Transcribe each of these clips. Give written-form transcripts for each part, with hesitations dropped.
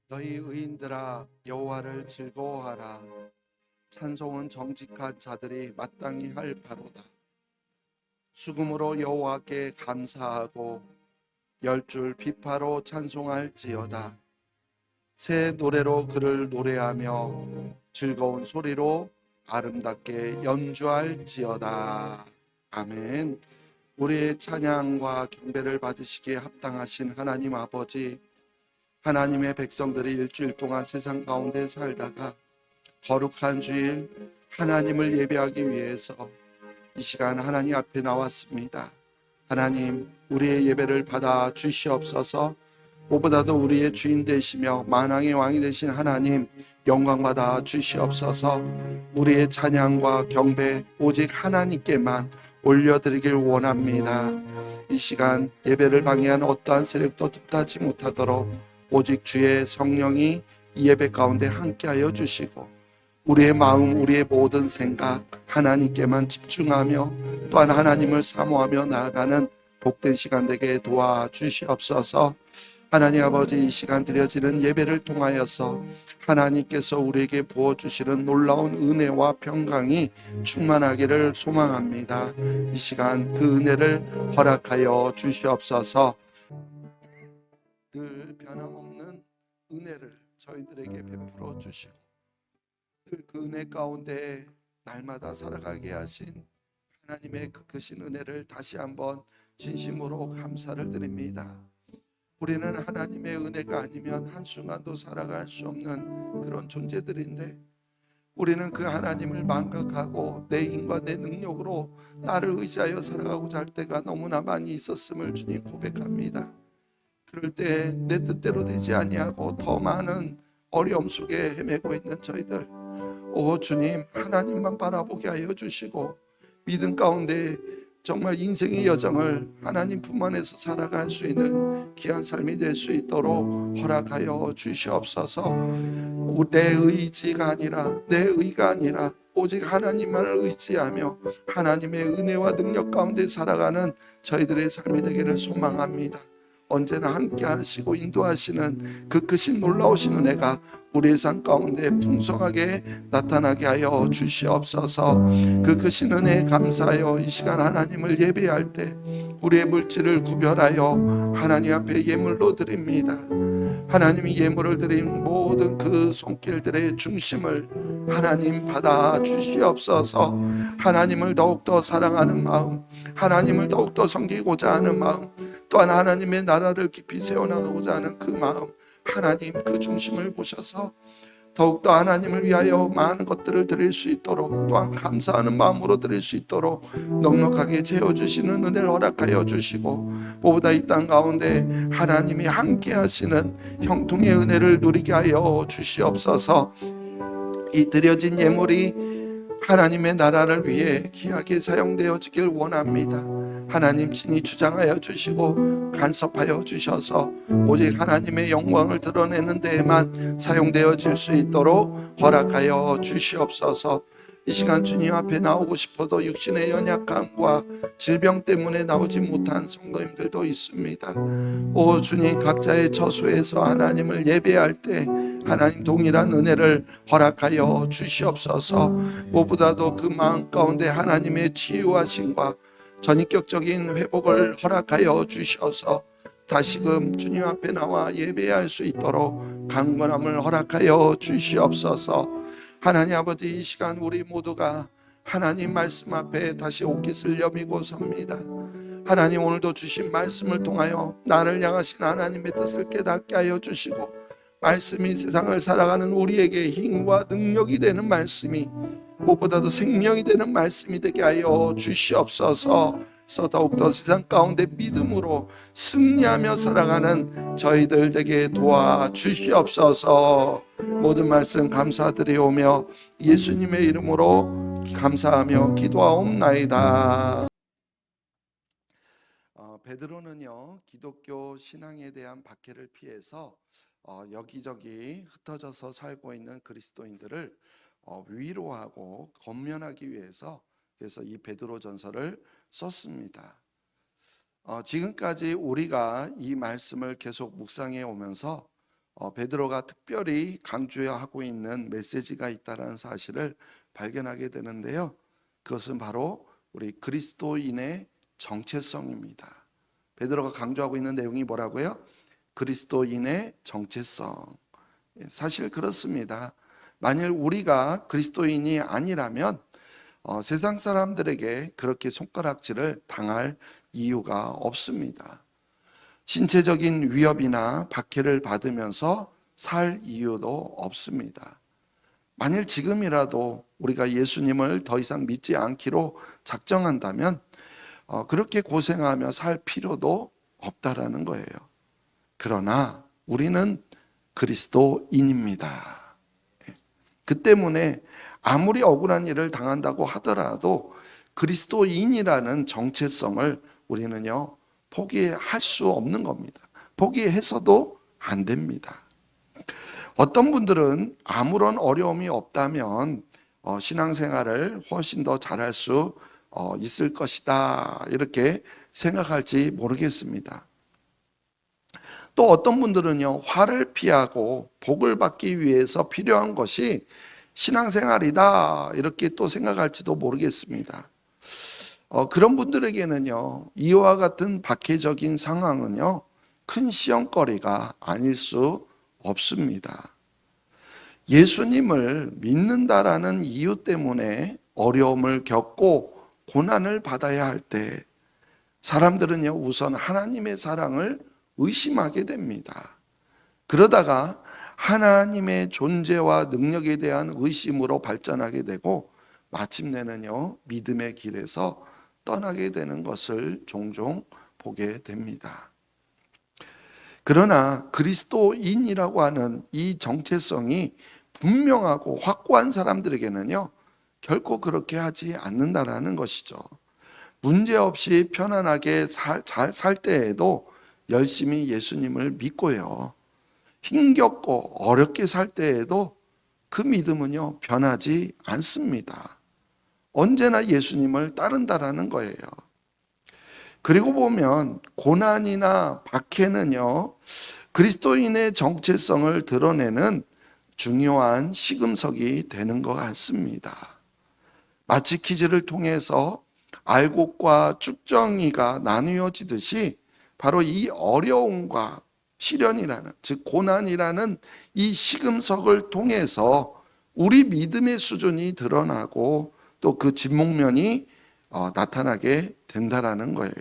너희 의인들아 여호와를 즐거워하라. 찬송은 정직한 자들이 마땅히 할 바로다. 수금으로 여호와께 감사하고 열줄 비파로 찬송할지어다. 새 노래로 그를 노래하며 즐거운 소리로 아름답게 연주할지어다. 아멘. 우리의 찬양과 경배를 받으시기에 합당하신 하나님 아버지, 하나님의 백성들이 일주일 동안 세상 가운데 살다가 거룩한 주일 하나님을 예배하기 위해서 이 시간 하나님 앞에 나왔습니다. 하나님, 우리의 예배를 받아 주시옵소서. 무엇보다도 우리의 주인 되시며 만왕의 왕이 되신 하나님, 영광 받아 주시옵소서. 우리의 찬양과 경배 오직 하나님께만 올려드리길 원합니다. 이 시간 예배를 방해하는 어떠한 세력도 틈타지 못하도록 오직 주의 성령이 이 예배 가운데 함께하여 주시고, 우리의 마음, 우리의 모든 생각 하나님께만 집중하며 또한 하나님을 사모하며 나아가는 복된 시간 되게 도와주시옵소서. 하나님 아버지, 이 시간 드려지는 예배를 통하여서 하나님께서 우리에게 부어주시는 놀라운 은혜와 평강이 충만하기를 소망합니다. 이 시간 그 은혜를 허락하여 주시옵소서. 늘 변함없는 은혜를 저희들에게 베풀어 주시고 늘 그 은혜 가운데 날마다 살아가게 하신 하나님의 그 크신 은혜를 다시 한번 진심으로 감사를 드립니다. 우리는 하나님의 은혜가 아니면 한순간도 살아갈 수 없는 그런 존재들인데, 우리는 그 하나님을 망각하고 내 힘과 내 능력으로 나를 의지하여 살아가고자 할 때가 너무나 많이 있었음을 주님 고백합니다. 그럴 때 내 뜻대로 되지 아니하고 더 많은 어려움 속에 헤매고 있는 저희들, 오 주님, 하나님만 바라보게 하여 주시고 믿음 가운데 정말 인생의 여정을 하나님 품 안에서 살아갈 수 있는 귀한 삶이 될 수 있도록 허락하여 주시옵소서. 내 의지가 아니라, 내 의가 아니라 오직 하나님만을 의지하며 하나님의 은혜와 능력 가운데 살아가는 저희들의 삶이 되기를 소망합니다. 언제나 함께 하시고 인도하시는 그 크신 놀라우신 은혜가 우리의 삶 가운데 풍성하게 나타나게 하여 주시옵소서. 그 크신 은혜에 감사하여 이 시간 하나님을 예배할 때 우리의 물질을 구별하여 하나님 앞에 예물로 드립니다. 하나님이 예물을 드린 모든 그 손길들의 중심을 하나님 받아 주시옵소서. 하나님을 더욱더 사랑하는 마음, 하나님을 더욱더 섬기고자 하는 마음, 또한 하나님의 나라를 깊이 세워나가고자 하는 그 마음, 하나님 그 중심을 보셔서 더욱더 하나님을 위하여 많은 것들을 드릴 수 있도록, 또한 감사하는 마음으로 드릴 수 있도록 넉넉하게 채워주시는 은혜를 허락하여 주시고, 무엇보다 이 땅 가운데 하나님이 함께 하시는 형통의 은혜를 누리게 하여 주시옵소서. 이 드려진 예물이 하나님의 나라를 위해 귀하게 사용되어지길 원합니다. 하나님 친히 주장하여 주시고 간섭하여 주셔서 오직 하나님의 영광을 드러내는 데에만 사용되어질 수 있도록 허락하여 주시옵소서. 이 시간 주님 앞에 나오고 싶어도 육신의 연약함과 질병 때문에 나오지 못한 성도님들도 있습니다. 오 주님, 각자의 처소에서 하나님을 예배할 때 하나님 동일한 은혜를 허락하여 주시옵소서. 무엇보다도 그 마음 가운데 하나님의 치유하심과 전인격적인 회복을 허락하여 주셔서 다시금 주님 앞에 나와 예배할 수 있도록 강건함을 허락하여 주시옵소서. 하나님 아버지, 이 시간 우리 모두가 하나님 말씀 앞에 다시 옷깃을 여미고 섭니다. 하나님, 오늘도 주신 말씀을 통하여 나를 향하신 하나님의 뜻을 깨닫게 하여 주시고, 말씀이 세상을 살아가는 우리에게 힘과 능력이 되는 말씀이, 무엇보다도 생명이 되는 말씀이 되게 하여 주시옵소서. 더욱더 세상 가운데 믿음으로 승리하며 살아가는 저희들 되게 도와주시옵소서. 모든 말씀 감사드리오며 예수님의 이름으로 감사하며 기도하옵나이다. 베드로는요, 기독교 신앙에 대한 박해를 피해서 여기저기 흩어져서 살고 있는 그리스도인들을 위로하고 권면하기 위해서, 그래서 이 베드로 전서를 썼습니다. 지금까지 우리가 이 말씀을 계속 묵상해 오면서 베드로가 특별히 강조하고 있는 메시지가 있다는 사실을 발견하게 되는데요. 그것은 바로 우리 그리스도인의 정체성입니다. 베드로가 강조하고 있는 내용이 뭐라고요? 그리스도인의 정체성. 사실 그렇습니다. 만일 우리가 그리스도인이 아니라면 세상 사람들에게 그렇게 손가락질을 당할 이유가 없습니다. 신체적인 위협이나 박해를 받으면서 살 이유도 없습니다. 만일 지금이라도 우리가 예수님을 더 이상 믿지 않기로 작정한다면 그렇게 고생하며 살 필요도 없다라는 거예요. 그러나 우리는 그리스도인입니다. 그 때문에 아무리 억울한 일을 당한다고 하더라도 그리스도인이라는 정체성을 우리는요 포기할 수 없는 겁니다. 포기해서도 안 됩니다. 어떤 분들은 아무런 어려움이 없다면 신앙생활을 훨씬 더 잘할 수 있을 것이다 이렇게 생각할지 모르겠습니다. 또 어떤 분들은요 화를 피하고 복을 받기 위해서 필요한 것이 신앙생활이다 이렇게 또 생각할지도 모르겠습니다. 그런 분들에게는요 이와 같은 박해적인 상황은요 큰 시험거리가 아닐 수 없습니다. 예수님을 믿는다라는 이유 때문에 어려움을 겪고 고난을 받아야 할 때 사람들은요 우선 하나님의 사랑을 의심하게 됩니다. 그러다가 하나님의 존재와 능력에 대한 의심으로 발전하게 되고 마침내는요 믿음의 길에서 떠나게 되는 것을 종종 보게 됩니다. 그러나 그리스도인이라고 하는 이 정체성이 분명하고 확고한 사람들에게는요 결코 그렇게 하지 않는다라는 것이죠. 문제없이 편안하게 잘 살 때에도 열심히 예수님을 믿고요 힘겹고 어렵게 살 때에도 그 믿음은요 변하지 않습니다. 언제나 예수님을 따른다라는 거예요. 그리고 보면 고난이나 박해는요 그리스도인의 정체성을 드러내는 중요한 시금석이 되는 것 같습니다. 마치 퀴즈를 통해서 알곡과 쭉정이가 나누어지듯이 바로 이 어려움과 시련이라는 즉 고난이라는 이 시금석을 통해서 우리 믿음의 수준이 드러나고 또 그 진목면이 나타나게 된다라는 거예요.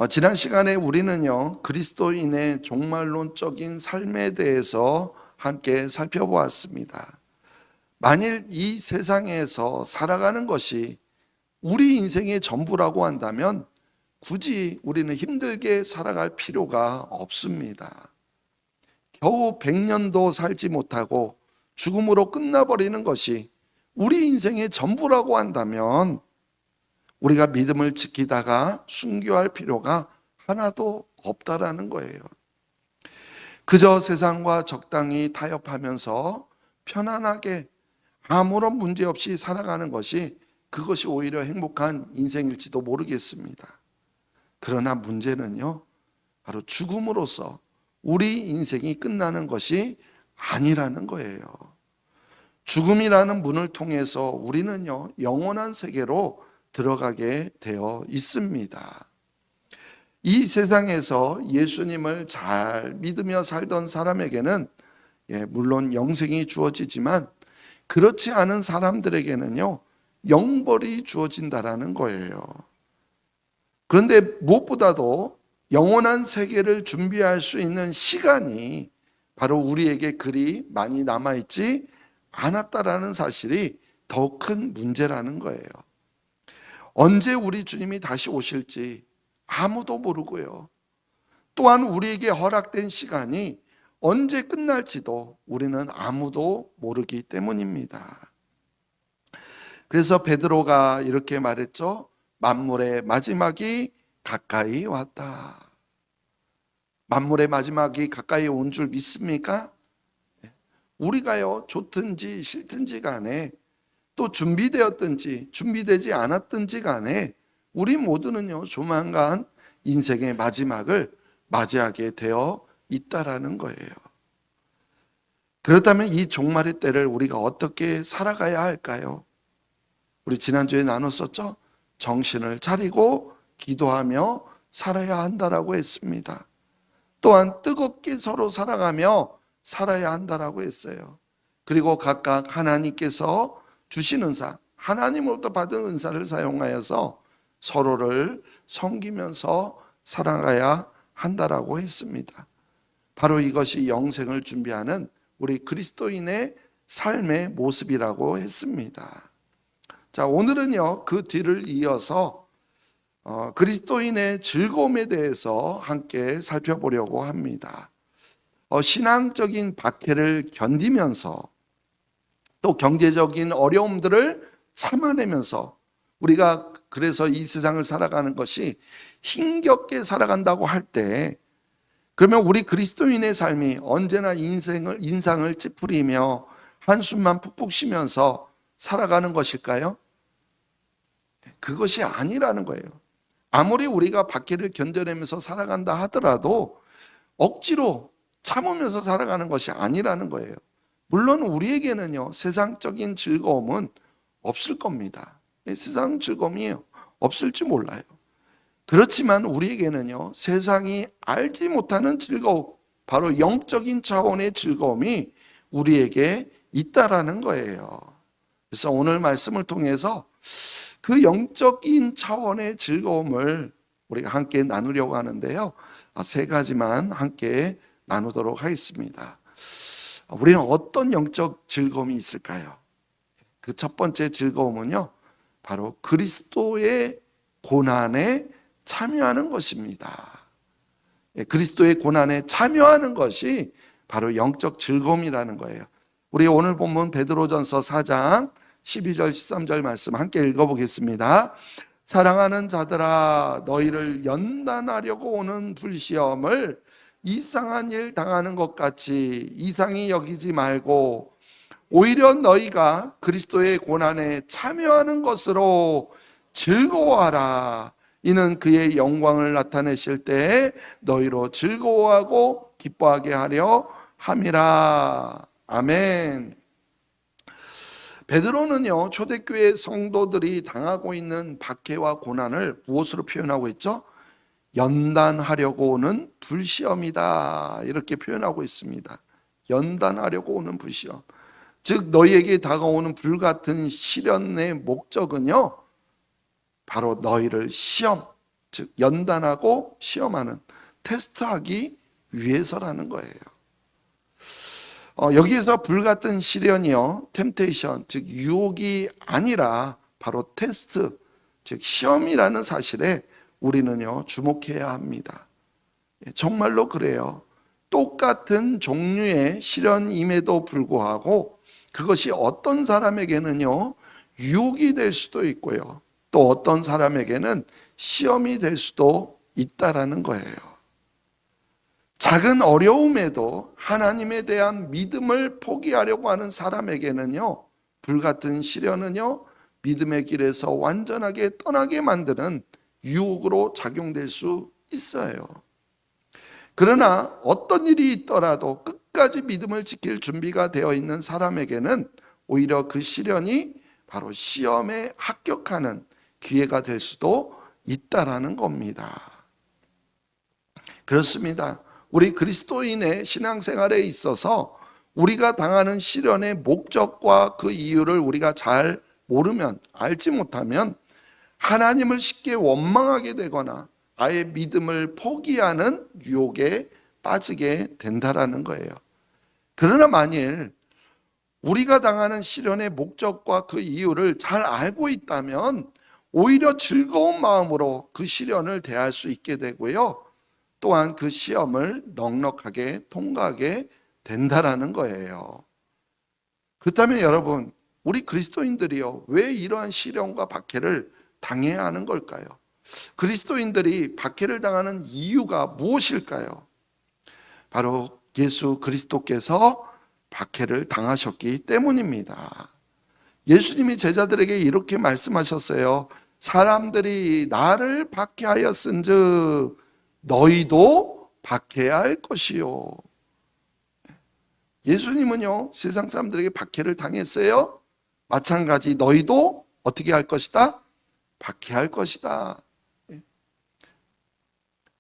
지난 시간에 우리는요 그리스도인의 종말론적인 삶에 대해서 함께 살펴보았습니다. 만일 이 세상에서 살아가는 것이 우리 인생의 전부라고 한다면 굳이 우리는 힘들게 살아갈 필요가 없습니다. 겨우 100년도 살지 못하고 죽음으로 끝나버리는 것이 우리 인생의 전부라고 한다면 우리가 믿음을 지키다가 순교할 필요가 하나도 없다라는 거예요. 그저 세상과 적당히 타협하면서 편안하게 아무런 문제 없이 살아가는 것이 그것이 오히려 행복한 인생일지도 모르겠습니다. 그러나 문제는요 바로 죽음으로써 우리 인생이 끝나는 것이 아니라는 거예요. 죽음이라는 문을 통해서 우리는요 영원한 세계로 들어가게 되어 있습니다. 이 세상에서 예수님을 잘 믿으며 살던 사람에게는 물론 영생이 주어지지만 그렇지 않은 사람들에게는요 영벌이 주어진다라는 거예요. 그런데 무엇보다도 영원한 세계를 준비할 수 있는 시간이 바로 우리에게 그리 많이 남아있지 않았다라는 사실이 더 큰 문제라는 거예요. 언제 우리 주님이 다시 오실지 아무도 모르고요. 또한 우리에게 허락된 시간이 언제 끝날지도 우리는 아무도 모르기 때문입니다. 그래서 베드로가 이렇게 말했죠. 만물의 마지막이 가까이 왔다. 만물의 마지막이 가까이 온 줄 믿습니까? 우리가요 좋든지 싫든지 간에 또 준비되었든지 준비되지 않았든지 간에 우리 모두는요 조만간 인생의 마지막을 맞이하게 되어 있다라는 거예요. 그렇다면 이 종말의 때를 우리가 어떻게 살아가야 할까요? 우리 지난주에 나눴었죠? 정신을 차리고 기도하며 살아야 한다라고 했습니다. 또한 뜨겁게 서로 사랑하며 살아야 한다라고 했어요. 그리고 각각 하나님께서 주신 은사, 하나님으로부터 받은 은사를 사용하여서 서로를 섬기면서 살아가야 한다라고 했습니다. 바로 이것이 영생을 준비하는 우리 그리스도인의 삶의 모습이라고 했습니다. 자, 오늘은요, 그 뒤를 이어서 그리스도인의 즐거움에 대해서 함께 살펴보려고 합니다. 신앙적인 박해를 견디면서 또 경제적인 어려움들을 참아내면서 우리가 그래서 이 세상을 살아가는 것이 힘겹게 살아간다고 할 때, 그러면 우리 그리스도인의 삶이 언제나 인상을 찌푸리며 한숨만 푹푹 쉬면서 살아가는 것일까요? 그것이 아니라는 거예요. 아무리 우리가 박해를 견뎌내면서 살아간다 하더라도 억지로 참으면서 살아가는 것이 아니라는 거예요. 물론 우리에게는요, 세상적인 즐거움은 없을 겁니다. 세상 즐거움이 없을지 몰라요. 그렇지만 우리에게는요, 세상이 알지 못하는 즐거움, 바로 영적인 차원의 즐거움이 우리에게 있다라는 거예요. 그래서 오늘 말씀을 통해서 그 영적인 차원의 즐거움을 우리가 함께 나누려고 하는데요, 세 가지만 함께 나누도록 하겠습니다. 우리는 어떤 영적 즐거움이 있을까요? 그 첫 번째 즐거움은요, 바로 그리스도의 고난에 참여하는 것입니다. 그리스도의 고난에 참여하는 것이 바로 영적 즐거움이라는 거예요. 우리 오늘 본문 베드로전서 4장 12절 13절 말씀 함께 읽어보겠습니다. 사랑하는 자들아, 너희를 연단하려고 오는 불시험을 이상한 일 당하는 것 같이 이상히 여기지 말고 오히려 너희가 그리스도의 고난에 참여하는 것으로 즐거워하라. 이는 그의 영광을 나타내실 때에 너희로 즐거워하고 기뻐하게 하려 함이라. 아멘. 베드로는요, 초대교회 성도들이 당하고 있는 박해와 고난을 무엇으로 표현하고 있죠? 연단하려고 오는 불시험이다, 이렇게 표현하고 있습니다. 연단하려고 오는 불시험, 즉 너희에게 다가오는 불같은 시련의 목적은요, 바로 너희를 시험, 즉 연단하고 시험하는, 테스트하기 위해서라는 거예요. 여기에서 불같은 시련이요, 템테이션, 즉 유혹이 아니라 바로 테스트, 즉 시험이라는 사실에 우리는요, 주목해야 합니다. 정말로 그래요. 똑같은 종류의 시련임에도 불구하고 그것이 어떤 사람에게는요, 유혹이 될 수도 있고요, 또 어떤 사람에게는 시험이 될 수도 있다라는 거예요. 작은 어려움에도 하나님에 대한 믿음을 포기하려고 하는 사람에게는요, 불같은 시련은요, 믿음의 길에서 완전하게 떠나게 만드는 유혹으로 작용될 수 있어요. 그러나 어떤 일이 있더라도 끝까지 믿음을 지킬 준비가 되어 있는 사람에게는 오히려 그 시련이 바로 시험에 합격하는 기회가 될 수도 있다라는 겁니다. 그렇습니다. 우리 그리스도인의 신앙생활에 있어서 우리가 당하는 시련의 목적과 그 이유를 우리가 잘 모르면, 알지 못하면 하나님을 쉽게 원망하게 되거나 아예 믿음을 포기하는 유혹에 빠지게 된다라는 거예요. 그러나 만일 우리가 당하는 시련의 목적과 그 이유를 잘 알고 있다면 오히려 즐거운 마음으로 그 시련을 대할 수 있게 되고요, 또한 그 시험을 넉넉하게 통과하게 된다라는 거예요. 그렇다면 여러분, 우리 그리스도인들이요, 왜 이러한 시련과 박해를 당해야 하는 걸까요? 그리스도인들이 박해를 당하는 이유가 무엇일까요? 바로 예수 그리스도께서 박해를 당하셨기 때문입니다. 예수님이 제자들에게 이렇게 말씀하셨어요. 사람들이 나를 박해하였은즉 너희도 박해야 할 것이요. 예수님은요, 세상 사람들에게 박해를 당했어요. 마찬가지 너희도 어떻게 할 것이다? 박해할 것이다.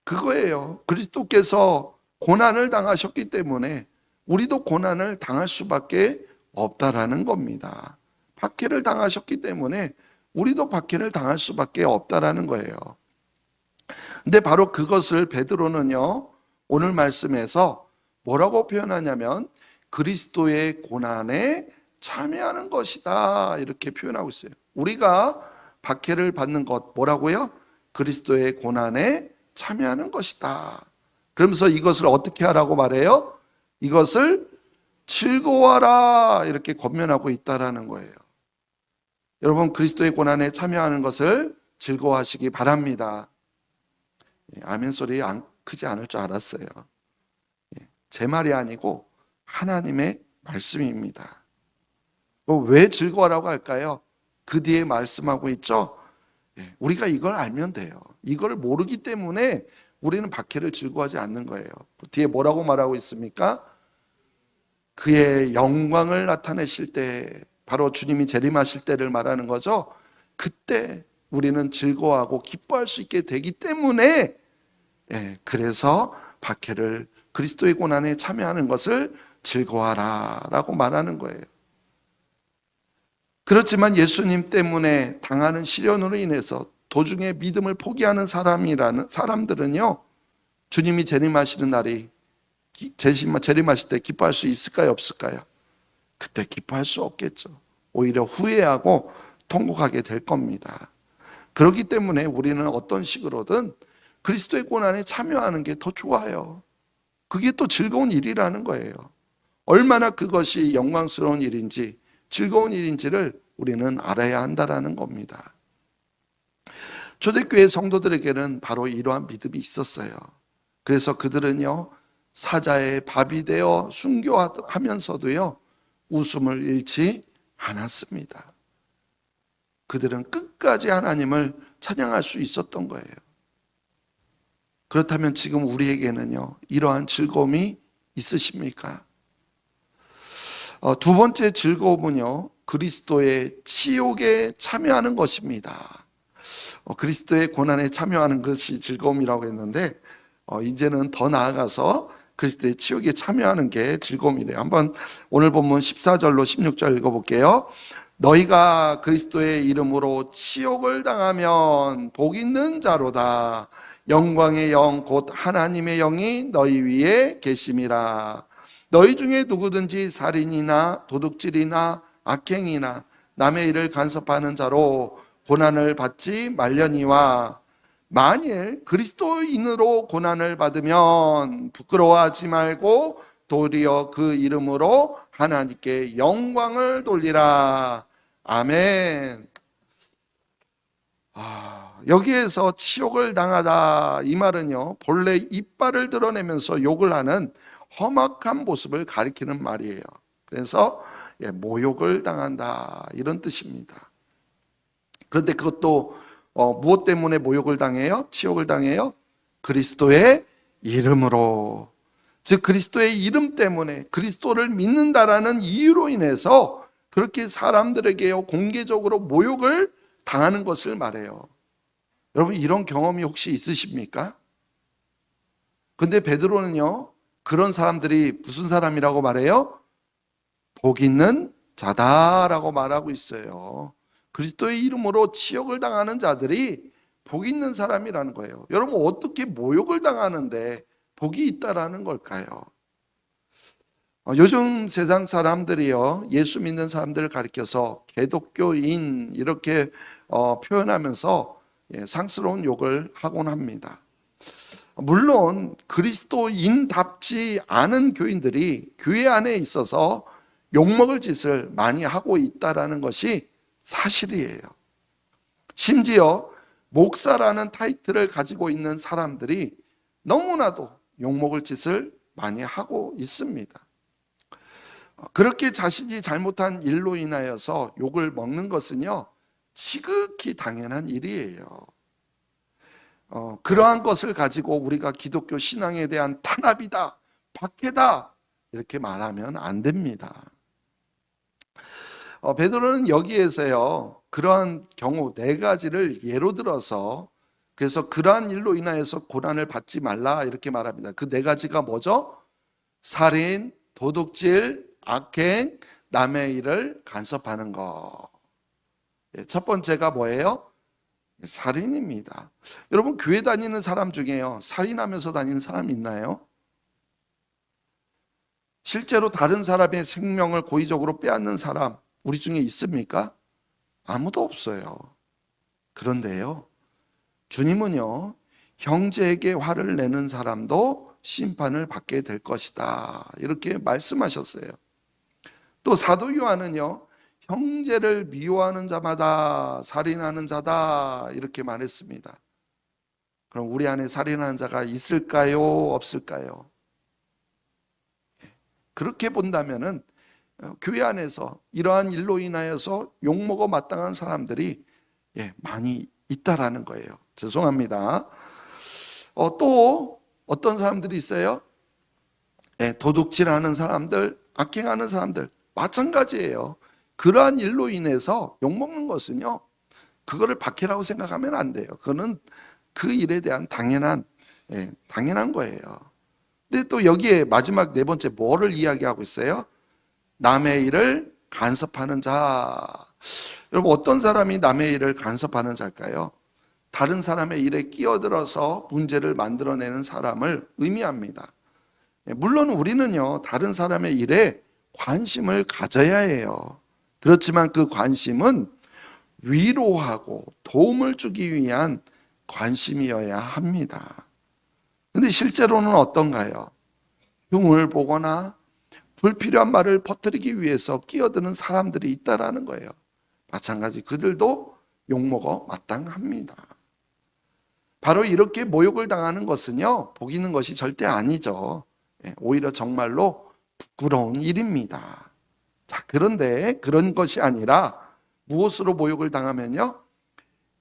그거예요. 그리스도께서 고난을 당하셨기 때문에 우리도 고난을 당할 수밖에 없다라는 겁니다. 박해를 당하셨기 때문에 우리도 박해를 당할 수밖에 없다라는 거예요. 근데 바로 그것을 베드로는요, 오늘 말씀에서 뭐라고 표현하냐면 그리스도의 고난에 참여하는 것이다, 이렇게 표현하고 있어요. 우리가 박해를 받는 것 뭐라고요? 그리스도의 고난에 참여하는 것이다. 그러면서 이것을 어떻게 하라고 말해요? 이것을 즐거워하라, 이렇게 권면하고 있다라는 거예요. 여러분, 그리스도의 고난에 참여하는 것을 즐거워하시기 바랍니다. 아멘 소리 크지 않을 줄 알았어요. 제 말이 아니고 하나님의 말씀입니다. 왜 즐거워라고 할까요? 그 뒤에 말씀하고 있죠. 우리가 이걸 알면 돼요. 이걸 모르기 때문에 우리는 박해를 즐거워하지 않는 거예요. 뒤에 뭐라고 말하고 있습니까? 그의 영광을 나타내실 때, 바로 주님이 재림하실 때를 말하는 거죠. 그때 우리는 즐거워하고 기뻐할 수 있게 되기 때문에, 그래서 박해를, 그리스도의 고난에 참여하는 것을 즐거워하라 라고 말하는 거예요. 그렇지만 예수님 때문에 당하는 시련으로 인해서 도중에 믿음을 포기하는 사람들은요, 주님이 재림하시는 날이, 재림하실 때 기뻐할 수 있을까요, 없을까요? 그때 기뻐할 수 없겠죠. 오히려 후회하고 통곡하게 될 겁니다. 그렇기 때문에 우리는 어떤 식으로든 그리스도의 고난에 참여하는 게 더 좋아요. 그게 또 즐거운 일이라는 거예요. 얼마나 그것이 영광스러운 일인지, 즐거운 일인지를 우리는 알아야 한다는 겁니다. 초대교회 성도들에게는 바로 이러한 믿음이 있었어요. 그래서 그들은요, 사자의 밥이 되어 순교하면서도요, 웃음을 잃지 않았습니다. 그들은 끝까지 하나님을 찬양할 수 있었던 거예요. 그렇다면 지금 우리에게는요, 이러한 즐거움이 있으십니까? 두 번째 즐거움은요, 그리스도의 치욕에 참여하는 것입니다. 그리스도의 고난에 참여하는 것이 즐거움이라고 했는데, 이제는 더 나아가서 그리스도의 치욕에 참여하는 게 즐거움이래요. 한번 오늘 본문 14절로 16절 읽어볼게요. 너희가 그리스도의 이름으로 치욕을 당하면 복 있는 자로다. 영광의 영 곧 하나님의 영이 너희 위에 계심이라. 너희 중에 누구든지 살인이나 도둑질이나 악행이나 남의 일을 간섭하는 자로 고난을 받지 말려니와, 만일 그리스도인으로 고난을 받으면 부끄러워하지 말고 도리어 그 이름으로 하나님께 영광을 돌리라. 아멘. 여기에서 치욕을 당하다, 이 말은요, 본래 이빨을 드러내면서 욕을 하는 험악한 모습을 가리키는 말이에요. 그래서 모욕을 당한다, 이런 뜻입니다. 그런데 그것도 무엇 때문에 모욕을 당해요? 치욕을 당해요? 그리스도의 이름으로. 즉 그리스도의 이름 때문에, 그리스도를 믿는다라는 이유로 인해서 그렇게 사람들에게요, 공개적으로 모욕을 당하는 것을 말해요. 여러분, 이런 경험이 혹시 있으십니까? 근데 베드로는요, 그런 사람들이 무슨 사람이라고 말해요? 복 있는 자다라고 말하고 있어요. 그리스도의 이름으로 치욕을 당하는 자들이 복 있는 사람이라는 거예요. 여러분, 어떻게 모욕을 당하는데 복이 있다라는 걸까요? 요즘 세상 사람들이요, 예수 믿는 사람들을 가리켜서 개독교인 이렇게 표현하면서 상스러운 욕을 하곤 합니다. 물론 그리스도인답지 않은 교인들이 교회 안에 있어서 욕먹을 짓을 많이 하고 있다는 것이 사실이에요. 심지어 목사라는 타이틀을 가지고 있는 사람들이 너무나도 욕먹을 짓을 많이 하고 있습니다. 그렇게 자신이 잘못한 일로 인하여서 욕을 먹는 것은요, 지극히 당연한 일이에요. 그러한 것을 가지고 우리가 기독교 신앙에 대한 탄압이다, 박해다 이렇게 말하면 안 됩니다. 베드로는 여기에서요 그러한 경우 네 가지를 예로 들어서 그래서 그러한 일로 인하여서 고난을 받지 말라 이렇게 말합니다. 그 네 가지가 뭐죠? 살인, 도둑질, 악행, 남의 일을 간섭하는 것. 첫 번째가 뭐예요? 살인입니다. 여러분 교회 다니는 사람 중에요 살인하면서 다니는 사람 있나요? 실제로 다른 사람의 생명을 고의적으로 빼앗는 사람 우리 중에 있습니까? 아무도 없어요. 그런데요 주님은요 형제에게 화를 내는 사람도 심판을 받게 될 것이다 이렇게 말씀하셨어요. 또 사도 요한은요 형제를 미워하는 자마다 살인하는 자다 이렇게 말했습니다. 그럼 우리 안에 살인하는 자가 있을까요? 없을까요? 그렇게 본다면은 교회 안에서 이러한 일로 인하여서 욕먹어 마땅한 사람들이 많이 있다라는 거예요. 죄송합니다. 또 어떤 사람들이 있어요? 도둑질하는 사람들, 악행하는 사람들 마찬가지예요. 그러한 일로 인해서 욕먹는 것은요 그거를 박해라고 생각하면 안 돼요. 그거는 그 일에 대한 당연한 거예요. 근데 또 여기에 마지막 네 번째 뭐를 이야기하고 있어요? 남의 일을 간섭하는 자. 여러분 어떤 사람이 남의 일을 간섭하는 자일까요? 다른 사람의 일에 끼어들어서 문제를 만들어내는 사람을 의미합니다. 물론 우리는요 다른 사람의 일에 관심을 가져야 해요. 그렇지만 그 관심은 위로하고 도움을 주기 위한 관심이어야 합니다. 근데 실제로는 어떤가요? 흉을 보거나 불필요한 말을 퍼뜨리기 위해서 끼어드는 사람들이 있다라는 거예요. 마찬가지 그들도 욕먹어 마땅합니다. 바로 이렇게 모욕을 당하는 것은요 복 있는 것이 절대 아니죠. 오히려 정말로 부끄러운 일입니다. 자, 그런데 그런 것이 아니라 무엇으로 모욕을 당하면요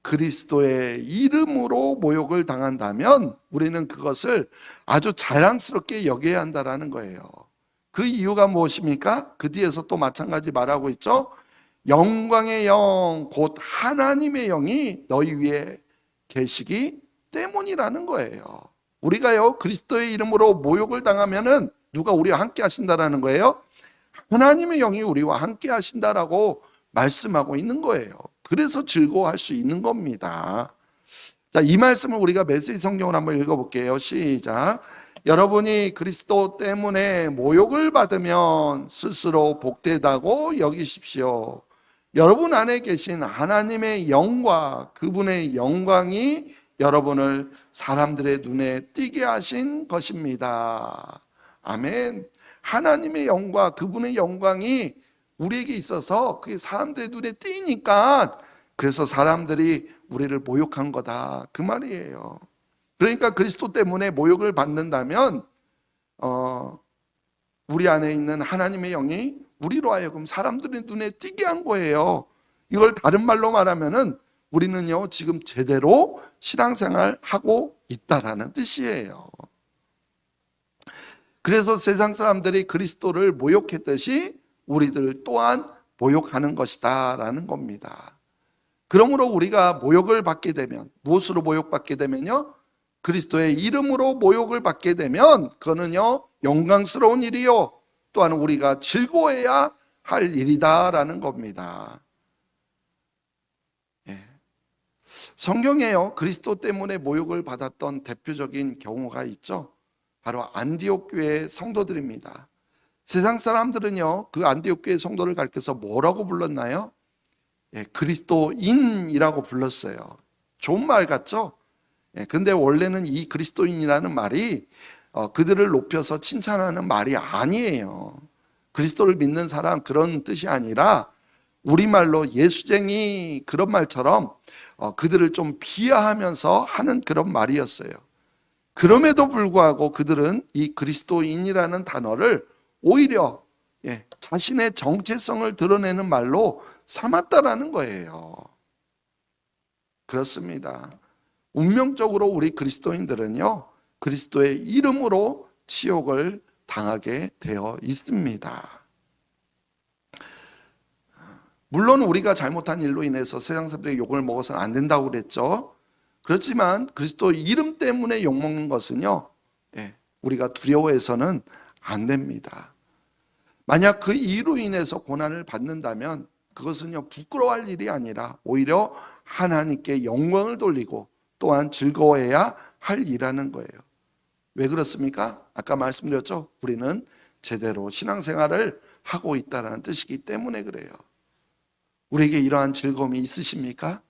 그리스도의 이름으로 모욕을 당한다면 우리는 그것을 아주 자랑스럽게 여겨야 한다는 거예요. 그 이유가 무엇입니까? 그 뒤에서 또 마찬가지 말하고 있죠. 영광의 영 곧 하나님의 영이 너희 위에 계시기 때문이라는 거예요. 우리가요 그리스도의 이름으로 모욕을 당하면은 누가 우리와 함께 하신다라는 거예요? 하나님의 영이 우리와 함께 하신다라고 말씀하고 있는 거예요. 그래서 즐거워할 수 있는 겁니다. 자, 이 말씀을 우리가 메시지 성경을 한번 읽어볼게요. 시작. 여러분이 그리스도 때문에 모욕을 받으면 스스로 복되다고 여기십시오. 여러분 안에 계신 하나님의 영과 그분의 영광이 여러분을 사람들의 눈에 띄게 하신 것입니다. 아멘. 하나님의 영과 그분의 영광이 우리에게 있어서 그게 사람들의 눈에 띄니까 그래서 사람들이 우리를 모욕한 거다 그 말이에요. 그러니까 그리스도 때문에 모욕을 받는다면 우리 안에 있는 하나님의 영이 우리로 하여금 사람들의 눈에 띄게 한 거예요. 이걸 다른 말로 말하면은 우리는요 지금 제대로 신앙생활 하고 있다라는 뜻이에요. 그래서 세상 사람들이 그리스도를 모욕했듯이 우리들 또한 모욕하는 것이다 라는 겁니다. 그러므로 우리가 모욕을 받게 되면 무엇으로 모욕받게 되면요 그리스도의 이름으로 모욕을 받게 되면 그거는요 영광스러운 일이요 또한 우리가 즐거워해야 할 일이다 라는 겁니다. 성경에요 그리스도 때문에 모욕을 받았던 대표적인 경우가 있죠. 바로 안디옥 교회 성도들입니다. 세상 사람들은요 그 안디옥 교회 성도를 가리켜서 뭐라고 불렀나요? 그리스도인이라고 불렀어요. 좋은 말 같죠? 근데 원래는 이 그리스도인이라는 말이 그들을 높여서 칭찬하는 말이 아니에요. 그리스도를 믿는 사람 그런 뜻이 아니라 우리말로 예수쟁이 그런 말처럼 그들을 좀 비하하면서 하는 그런 말이었어요. 그럼에도 불구하고 그들은 이 그리스도인이라는 단어를 오히려 자신의 정체성을 드러내는 말로 삼았다라는 거예요. 그렇습니다. 운명적으로 우리 그리스도인들은요, 그리스도의 이름으로 치욕을 당하게 되어 있습니다. 물론 우리가 잘못한 일로 인해서 세상 사람들에게 욕을 먹어서는 안 된다고 그랬죠. 그렇지만 그리스도 이름 때문에 욕먹는 것은요, 우리가 두려워해서는 안 됩니다. 만약 그 이유로 인해서 고난을 받는다면 그것은요, 부끄러워할 일이 아니라 오히려 하나님께 영광을 돌리고 또한 즐거워해야 할 일이라는 거예요. 왜 그렇습니까? 아까 말씀드렸죠. 우리는 제대로 신앙생활을 하고 있다는 뜻이기 때문에 그래요. 우리에게 이러한 즐거움이 있으십니까?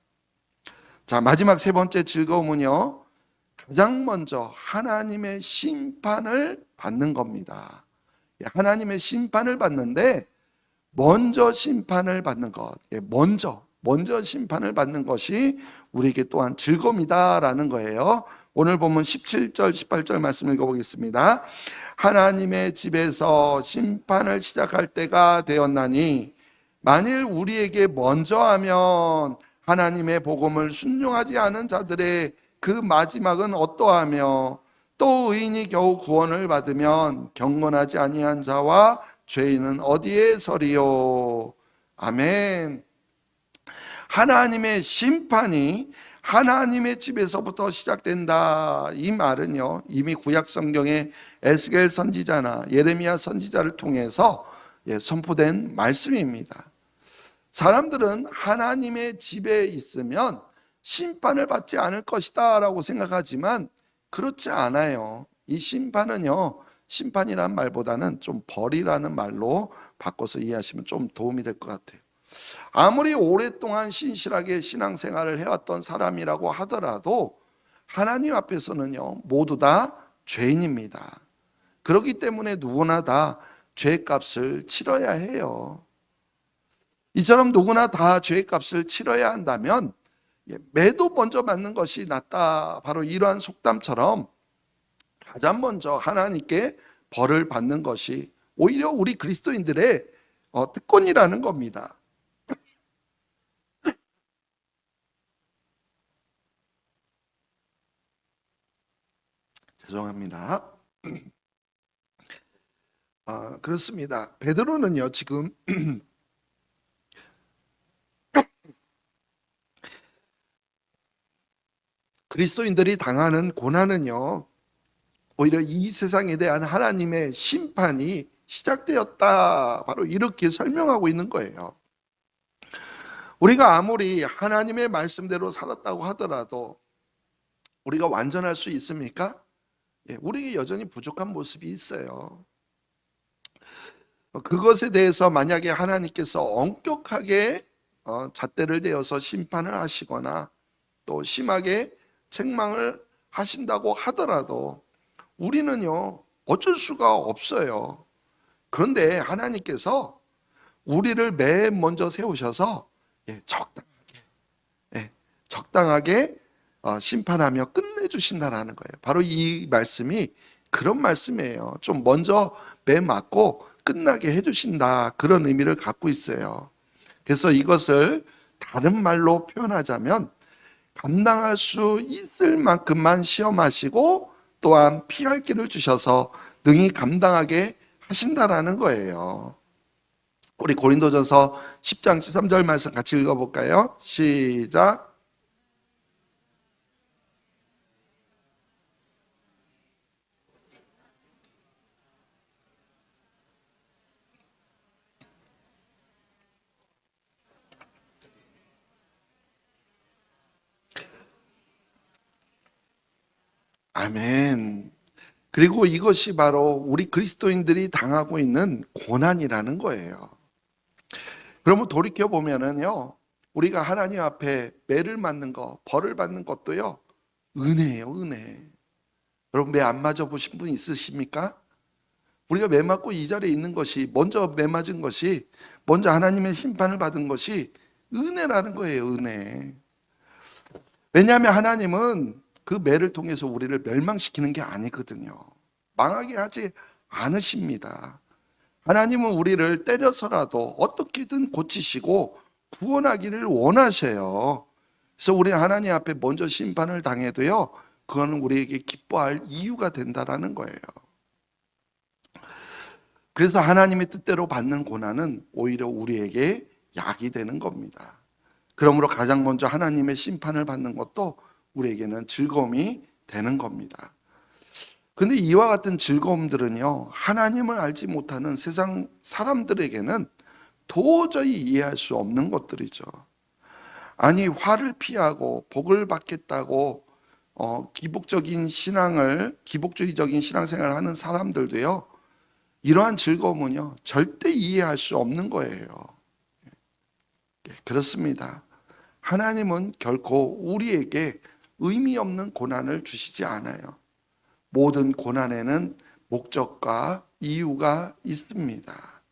자, 마지막 세 번째 즐거움은요, 가장 먼저 하나님의 심판을 받는 겁니다. 하나님의 심판을 받는데 먼저 심판을 받는 것, 먼저 심판을 받는 것이 우리에게 또한 즐거움이다라는 거예요. 오늘 보면 17절, 18절 말씀 읽어보겠습니다. 하나님의 집에서 심판을 시작할 때가 되었나니 만일 우리에게 먼저 하면 하나님의 복음을 순종하지 않은 자들의 그 마지막은 어떠하며 또 의인이 겨우 구원을 받으면 경건하지 아니한 자와 죄인은 어디에 서리요. 아멘. 하나님의 심판이 하나님의 집에서부터 시작된다. 이 말은요, 이미 구약 성경의 에스겔 선지자나 예레미야 선지자를 통해서 선포된 말씀입니다. 사람들은 하나님의 집에 있으면 심판을 받지 않을 것이다 라고 생각하지만 그렇지 않아요. 이 심판은요, 심판이란 말보다는 좀 벌이라는 말로 바꿔서 이해하시면 좀 도움이 될 것 같아요. 아무리 오랫동안 신실하게 신앙생활을 해왔던 사람이라고 하더라도 하나님 앞에서는요, 모두 다 죄인입니다. 그렇기 때문에 누구나 다 죄값을 치러야 해요. 이처럼 누구나 다 죄값을 치러야 한다면 매도 먼저 맞는 것이 낫다. 바로 이러한 속담처럼 가장 먼저 하나님께 벌을 받는 것이 오히려 우리 그리스도인들의 특권이라는 겁니다. 죄송합니다. 그렇습니다. 베드로는요, 지금 그리스도인들이 당하는 고난은요, 오히려 이 세상에 대한 하나님의 심판이 시작되었다. 바로 이렇게 설명하고 있는 거예요. 우리가 아무리 하나님의 말씀대로 살았다고 하더라도 우리가 완전할 수 있습니까? 우리에게 여전히 부족한 모습이 있어요. 그것에 대해서 만약에 하나님께서 엄격하게 잣대를 대어서 심판을 하시거나 또 심하게 책망을 하신다고 하더라도 우리는요, 어쩔 수가 없어요. 그런데 하나님께서 우리를 맨 먼저 세우셔서 적당하게 심판하며 끝내주신다라는 거예요. 바로 이 말씀이 그런 말씀이에요. 좀 먼저 매 맞고 끝나게 해주신다, 그런 의미를 갖고 있어요. 그래서 이것을 다른 말로 표현하자면 감당할 수 있을 만큼만 시험하시고 또한 피할 길을 주셔서 능히 감당하게 하신다라는 거예요. 우리 고린도전서 10장 13절 말씀 같이 읽어볼까요? 시작. 아멘. 그리고 이것이 바로 우리 그리스도인들이 당하고 있는 고난이라는 거예요. 그러면 돌이켜 보면은요, 우리가 하나님 앞에 매를 맞는 거, 벌을 받는 것도요, 은혜예요, 은혜. 여러분 매 안 맞아 보신 분 있으십니까? 우리가 매 맞고 이 자리에 있는 것이, 먼저 매 맞은 것이, 먼저 하나님의 심판을 받은 것이 은혜라는 거예요, 은혜. 왜냐하면 하나님은 그 매를 통해서 우리를 멸망시키는 게 아니거든요. 망하게 하지 않으십니다. 하나님은 우리를 때려서라도 어떻게든 고치시고 구원하기를 원하세요. 그래서 우리는 하나님 앞에 먼저 심판을 당해도요, 그거는 우리에게 기뻐할 이유가 된다라는 거예요. 그래서 하나님의 뜻대로 받는 고난은 오히려 우리에게 약이 되는 겁니다. 그러므로 가장 먼저 하나님의 심판을 받는 것도 우리에게는 즐거움이 되는 겁니다. 그런데 이와 같은 즐거움들은요, 하나님을 알지 못하는 세상 사람들에게는 도저히 이해할 수 없는 것들이죠. 아니, 화를 피하고 복을 받겠다고 기복적인 신앙생활을 하는 사람들도요, 이러한 즐거움은요, 절대 이해할 수 없는 거예요. 그렇습니다. 하나님은 결코 우리에게 의미 없는 고난을 주시지 않아요. 모든 고난에는 목적과 이유가 있습니다.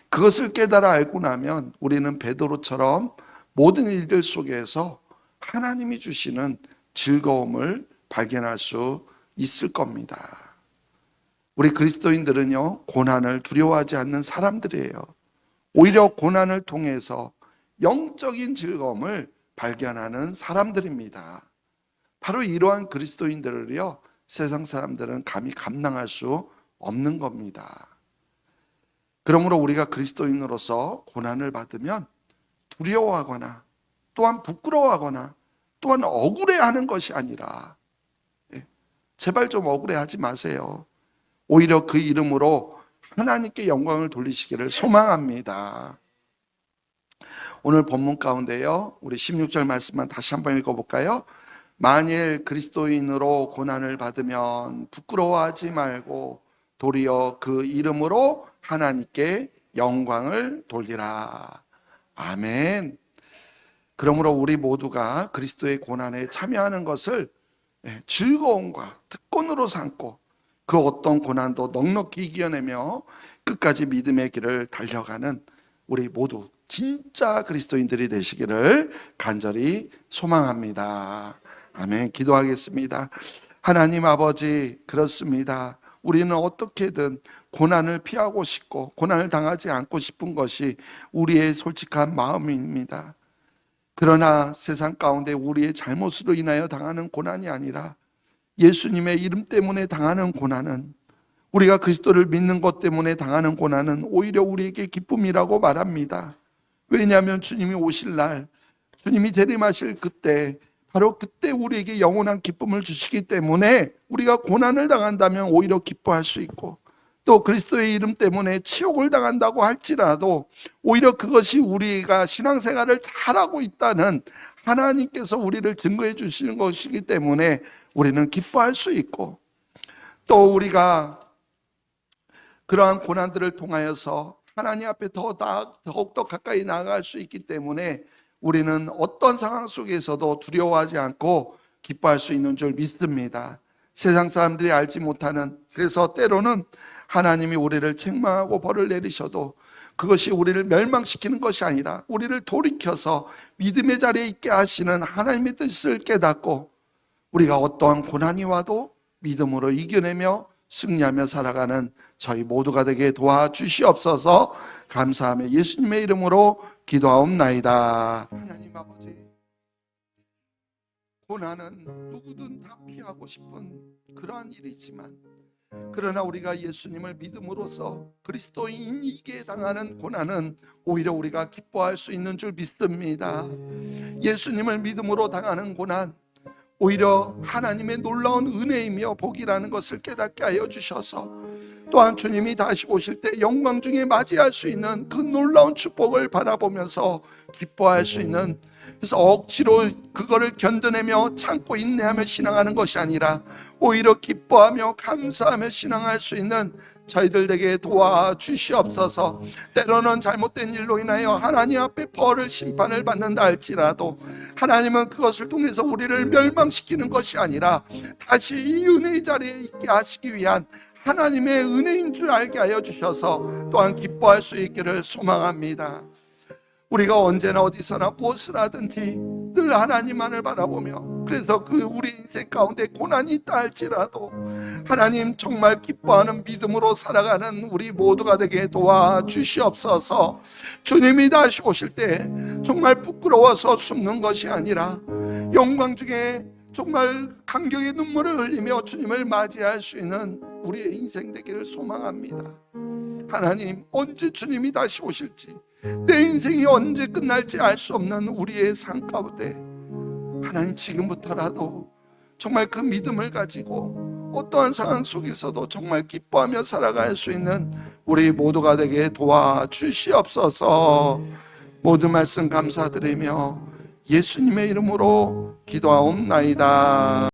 그것을 깨달아 알고 나면 우리는 베드로처럼 모든 일들 속에서 하나님이 주시는 즐거움을 발견할 수 있을 겁니다. 우리 그리스도인들은요, 고난을 두려워하지 않는 사람들이에요. 오히려 고난을 통해서 영적인 즐거움을 발견하는 사람들입니다. 바로 이러한 그리스도인들을요, 세상 사람들은 감히 감당할 수 없는 겁니다. 그러므로 우리가 그리스도인으로서 고난을 받으면 두려워하거나 또한 부끄러워하거나 또한 억울해하는 것이 아니라, 제발 좀 억울해하지 마세요. 오히려 그 이름으로 하나님께 영광을 돌리시기를 소망합니다. 오늘 본문 가운데요, 우리 16절 말씀만 다시 한번 읽어볼까요? 만일 그리스도인으로 고난을 받으면 부끄러워하지 말고 도리어 그 이름으로 하나님께 영광을 돌리라. 아멘. 그러므로 우리 모두가 그리스도의 고난에 참여하는 것을 즐거움과 특권으로 삼고 그 어떤 고난도 넉넉히 이겨내며 끝까지 믿음의 길을 달려가는 우리 모두 진짜 그리스도인들이 되시기를 간절히 소망합니다. 아멘. 기도하겠습니다. 하나님 아버지, 그렇습니다. 우리는 어떻게든 고난을 피하고 싶고 고난을 당하지 않고 싶은 것이 우리의 솔직한 마음입니다. 그러나 세상 가운데 우리의 잘못으로 인하여 당하는 고난이 아니라 예수님의 이름 때문에 당하는 고난은, 우리가 그리스도를 믿는 것 때문에 당하는 고난은 오히려 우리에게 기쁨이라고 말합니다. 왜냐하면 주님이 오실 날, 주님이 재림하실 그때, 바로 그때 우리에게 영원한 기쁨을 주시기 때문에 우리가 고난을 당한다면 오히려 기뻐할 수 있고, 또 그리스도의 이름 때문에 치욕을 당한다고 할지라도 오히려 그것이 우리가 신앙생활을 잘하고 있다는 하나님께서 우리를 증거해 주시는 것이기 때문에 우리는 기뻐할 수 있고, 또 우리가 그러한 고난들을 통하여서 하나님 앞에 더욱더 가까이 나아갈 수 있기 때문에 우리는 어떤 상황 속에서도 두려워하지 않고 기뻐할 수 있는 줄 믿습니다. 세상 사람들이 알지 못하는, 그래서 때로는 하나님이 우리를 책망하고 벌을 내리셔도 그것이 우리를 멸망시키는 것이 아니라 우리를 돌이켜서 믿음의 자리에 있게 하시는 하나님의 뜻을 깨닫고 우리가 어떠한 고난이 와도 믿음으로 이겨내며 승리하며 살아가는 저희 모두가 되게 도와주시옵소서. 감사하며 예수님의 이름으로 기도하옵나이다. 하나님 아버지, 고난은 누구든 다 피하고 싶은 그러한 일이지만, 그러나 우리가 예수님을 믿음으로써 그리스도인이기에 당하는 고난은 오히려 우리가 기뻐할 수 있는 줄 믿습니다. 예수님을 믿음으로 당하는 고난, 오히려 하나님의 놀라운 은혜이며 복이라는 것을 깨닫게 하여 주셔서 또한 주님이 다시 오실 때 영광 중에 맞이할 수 있는 그 놀라운 축복을 바라보면서 기뻐할 수 있는, 그래서 억지로 그거를 견뎌내며 참고 인내하며 신앙하는 것이 아니라 오히려 기뻐하며 감사하며 신앙할 수 있는 저희들 되게 도와주시옵소서. 때로는 잘못된 일로 인하여 하나님 앞에 벌을 심판을 받는다 할지라도 하나님은 그것을 통해서 우리를 멸망시키는 것이 아니라 다시 이 은혜의 자리에 있게 하시기 위한 하나님의 은혜인 줄 알게 하여 주셔서 또한 기뻐할 수 있기를 소망합니다. 우리가 언제나 어디서나 무엇을 하든지 늘 하나님만을 바라보며 그래서 그 우리 인생 가운데 고난이 있다 할지라도 하나님 정말 기뻐하는 믿음으로 살아가는 우리 모두가 되게 도와주시옵소서. 주님이 다시 오실 때 정말 부끄러워서 숨는 것이 아니라 영광 중에 정말 감격의 눈물을 흘리며 주님을 맞이할 수 있는 우리의 인생 되기를 소망합니다. 하나님, 언제 주님이 다시 오실지, 내 인생이 언제 끝날지 알 수 없는 우리의 삶 가운데 하나님, 지금부터라도 정말 그 믿음을 가지고 어떠한 상황 속에서도 정말 기뻐하며 살아갈 수 있는 우리 모두가 되게 도와주시옵소서. 모든 말씀 감사드리며 예수님의 이름으로 기도하옵나이다.